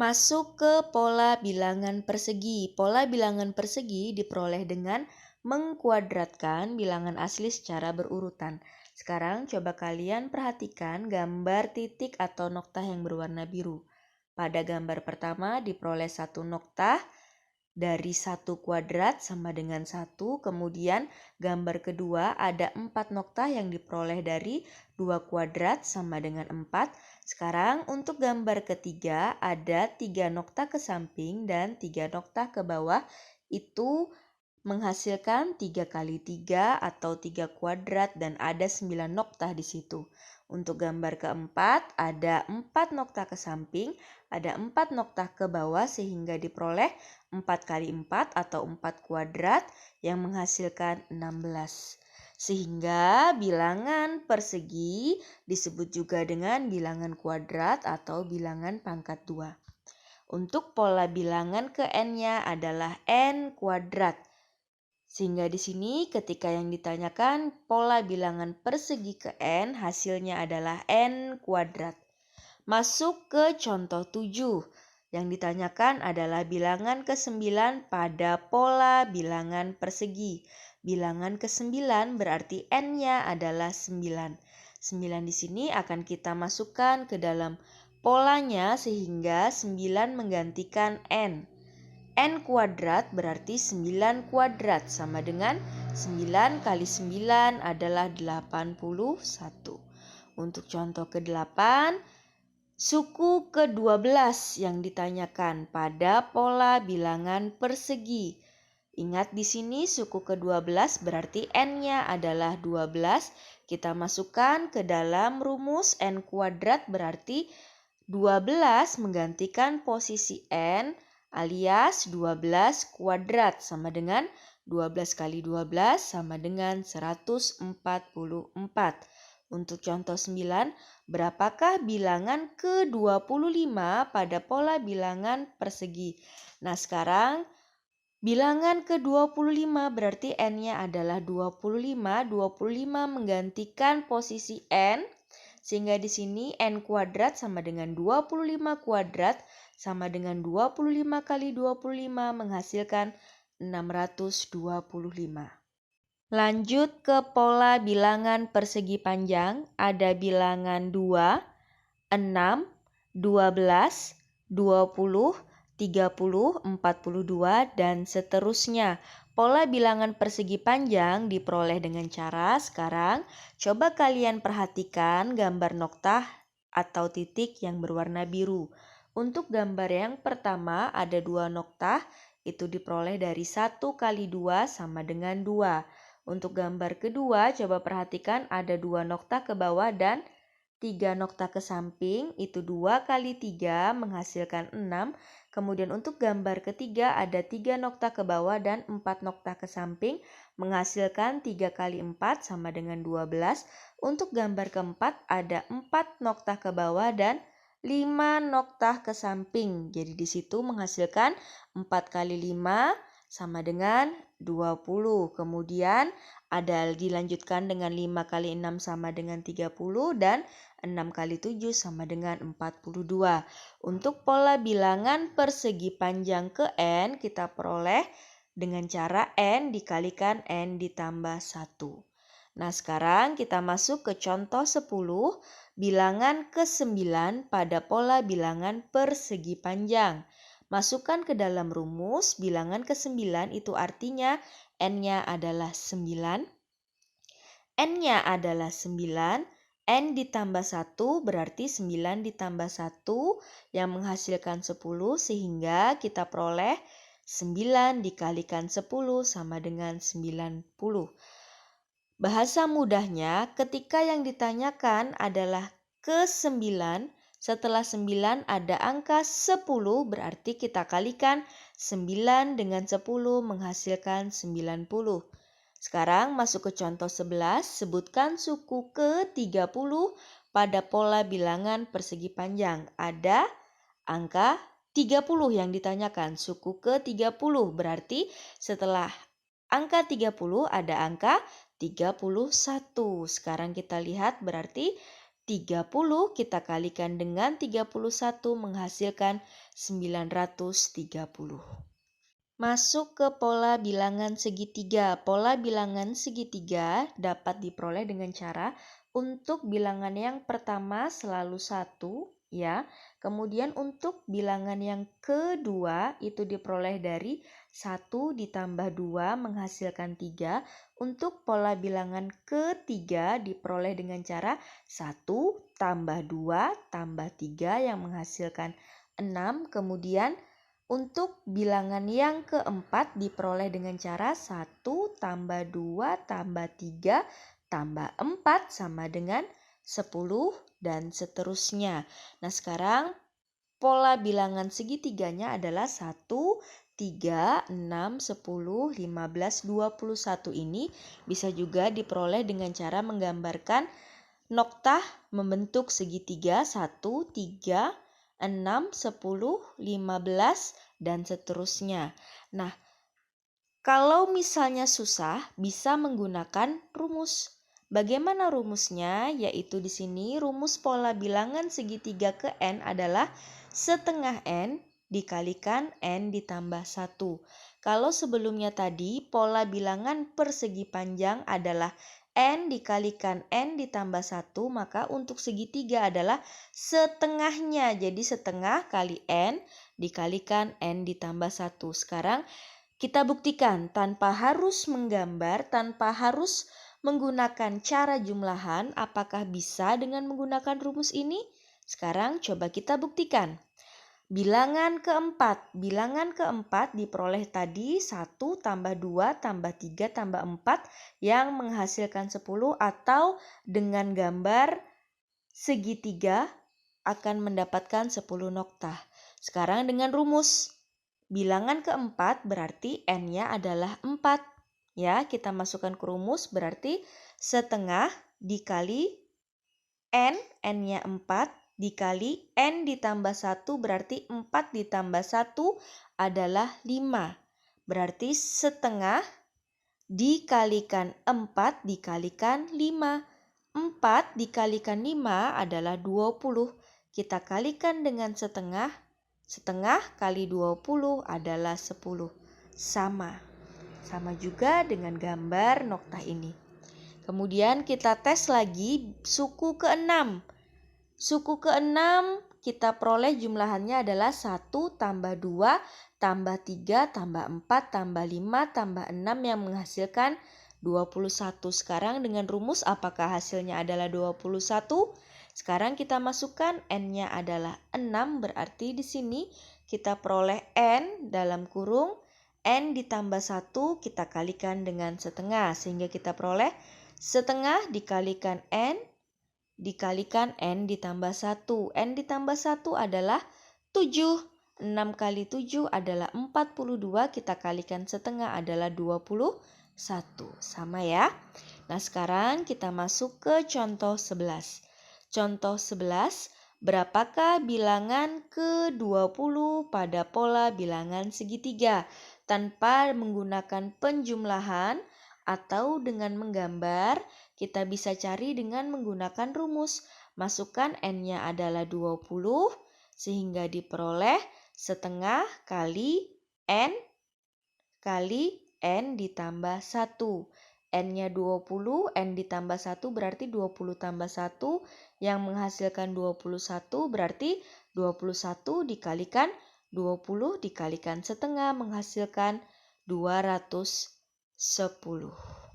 Masuk ke pola bilangan persegi. Pola bilangan persegi diperoleh dengan mengkuadratkan bilangan asli secara berurutan. Sekarang coba kalian perhatikan gambar titik atau noktah yang berwarna biru. Pada gambar pertama diperoleh 1 noktah dari 1 kuadrat sama dengan 1. Kemudian gambar kedua ada 4 noktah yang diperoleh dari 2 kuadrat sama dengan 4. Sekarang untuk gambar ketiga ada 3 noktah ke samping dan 3 noktah ke bawah. Itu menghasilkan 3 kali 3 atau 3 kuadrat dan ada 9 noktah di situ. Untuk gambar keempat ada 4 noktah ke samping, ada 4 noktah ke bawah sehingga diperoleh 4 kali 4 atau 4 kuadrat yang menghasilkan 16. Sehingga bilangan persegi disebut juga dengan bilangan kuadrat atau bilangan pangkat 2. Untuk pola bilangan ke n-nya adalah n kuadrat. Sehingga di sini ketika yang ditanyakan pola bilangan persegi ke n, hasilnya adalah n kuadrat. Masuk ke contoh 7. Yang ditanyakan adalah bilangan ke-9 pada pola bilangan persegi. Bilangan ke-9 berarti n-nya adalah 9. 9 di sini akan kita masukkan ke dalam polanya sehingga 9 menggantikan n. N kuadrat berarti 9 kuadrat sama dengan 9 kali 9 adalah 81. Untuk contoh ke-8, suku ke-12 yang ditanyakan pada pola bilangan persegi. Ingat di sini suku ke-12 berarti n-nya adalah 12. Kita masukkan ke dalam rumus n kuadrat berarti 12 menggantikan posisi n alias 12 kuadrat sama dengan 12 kali 12 sama dengan 144. Untuk contoh 9, berapakah bilangan ke-25 pada pola bilangan persegi? Nah, sekarang bilangan ke-25 berarti n-nya adalah 25. 25 menggantikan posisi n. Sehingga di sini n kuadrat sama dengan 25 kuadrat sama dengan 25 kali 25 menghasilkan 625. Lanjut ke pola bilangan persegi panjang. Ada bilangan 2, 6, 12, 20, 30, 42, dan seterusnya. Pola bilangan persegi panjang diperoleh dengan cara sekarang. Coba kalian perhatikan gambar noktah atau titik yang berwarna biru. Untuk gambar yang pertama ada 2 noktah, itu diperoleh dari 1 kali 2 sama dengan 2. Untuk gambar kedua coba perhatikan ada 2 noktah ke bawah dan 3 noktah ke samping, itu 2 kali 3 menghasilkan 6. Kemudian untuk gambar ketiga ada 3 noktah ke bawah dan 4 noktah ke samping, menghasilkan 3 kali 4 sama dengan 12. Untuk gambar keempat ada 4 noktah ke bawah dan 5 noktah ke samping. Jadi di situ menghasilkan 4 kali 5 sama dengan 20. Kemudian ada dilanjutkan dengan 5 kali 6 sama dengan 30 dan 6 kali 7 sama dengan 42. Untuk pola bilangan persegi panjang ke n kita peroleh dengan cara n dikalikan n ditambah 1. Nah, sekarang kita masuk ke contoh 10, bilangan ke-9 pada pola bilangan persegi panjang. Masukkan ke dalam rumus bilangan ke-9 itu artinya n-nya adalah 9. N-nya adalah 9. N ditambah 1 berarti 9 ditambah 1 yang menghasilkan 10 sehingga kita peroleh 9 dikalikan 10 sama dengan 90. Bahasa mudahnya ketika yang ditanyakan adalah ke-9, setelah 9 ada angka 10 berarti kita kalikan 9 dengan 10 menghasilkan 90. Sekarang masuk ke contoh 11, sebutkan suku ke-30 pada pola bilangan persegi panjang. Ada angka 30 yang ditanyakan, suku ke-30 berarti setelah angka 30 ada angka 31. Sekarang kita lihat berarti 30 kita kalikan dengan 31 menghasilkan 930. Masuk ke pola bilangan segitiga. Pola bilangan segitiga dapat diperoleh dengan cara untuk bilangan yang pertama selalu 1, ya. Kemudian untuk bilangan yang kedua itu diperoleh dari 1 ditambah 2 menghasilkan 3. Untuk pola bilangan ketiga diperoleh dengan cara 1 tambah 2 tambah 3 yang menghasilkan 6. Kemudian untuk bilangan yang keempat diperoleh dengan cara 1 tambah 2 tambah 3 tambah 4 sama dengan 10 dan seterusnya. Nah, sekarang pola bilangan segitiganya adalah 1, 3, 6, 10, 15, 21 ini bisa juga diperoleh dengan cara menggambarkan noktah membentuk segitiga 1, 3, 6, 10, 15, dan seterusnya. Nah, kalau misalnya susah, bisa menggunakan rumus. Bagaimana rumusnya? Yaitu di sini rumus pola bilangan segitiga ke N adalah setengah N dikalikan N ditambah 1. Kalau sebelumnya tadi pola bilangan persegi panjang adalah N dikalikan N ditambah 1, maka untuk segitiga adalah setengahnya. Jadi setengah kali N dikalikan N ditambah 1. Sekarang kita buktikan tanpa harus menggambar, tanpa harus menggunakan cara jumlahan, apakah bisa dengan menggunakan rumus ini? Sekarang coba kita buktikan. Bilangan keempat diperoleh tadi 1 tambah 2 tambah 3 tambah 4 yang menghasilkan 10 atau dengan gambar segitiga akan mendapatkan 10 noktah. Sekarang dengan rumus bilangan keempat berarti N-nya adalah 4. Ya, kita masukkan ke rumus berarti setengah dikali N, N-nya 4. Dikali N ditambah 1 berarti 4 ditambah 1 adalah 5. Berarti setengah dikalikan 4 dikalikan 5. 4 dikalikan 5 adalah 20. Kita kalikan dengan setengah. Setengah kali 20 adalah 10. Sama juga dengan gambar noktah ini. Kemudian kita tes lagi suku ke-6. Suku ke-6 kita peroleh jumlahannya adalah 1 tambah 2 tambah 3 tambah 4 tambah 5 tambah 6 yang menghasilkan 21. Sekarang dengan rumus apakah hasilnya adalah 21? Sekarang kita masukkan N-nya adalah 6, berarti di sini kita peroleh N dalam kurung N ditambah 1 kita kalikan dengan setengah sehingga kita peroleh setengah dikalikan N dikalikan N ditambah 1. N ditambah 1 adalah 7. 6 kali 7 adalah 42. Kita kalikan setengah adalah 21. Sama ya. Nah, sekarang kita masuk ke contoh 11. Contoh 11. Berapakah bilangan ke-20 pada pola bilangan segitiga? Tanpa menggunakan penjumlahan atau dengan menggambar, kita bisa cari dengan menggunakan rumus. Masukkan N-nya adalah 20 sehingga diperoleh setengah kali N ditambah 1. N-nya 20, N ditambah 1 berarti 20 tambah 1 yang menghasilkan 21 berarti 21 dikalikan 20 dikalikan setengah menghasilkan 210.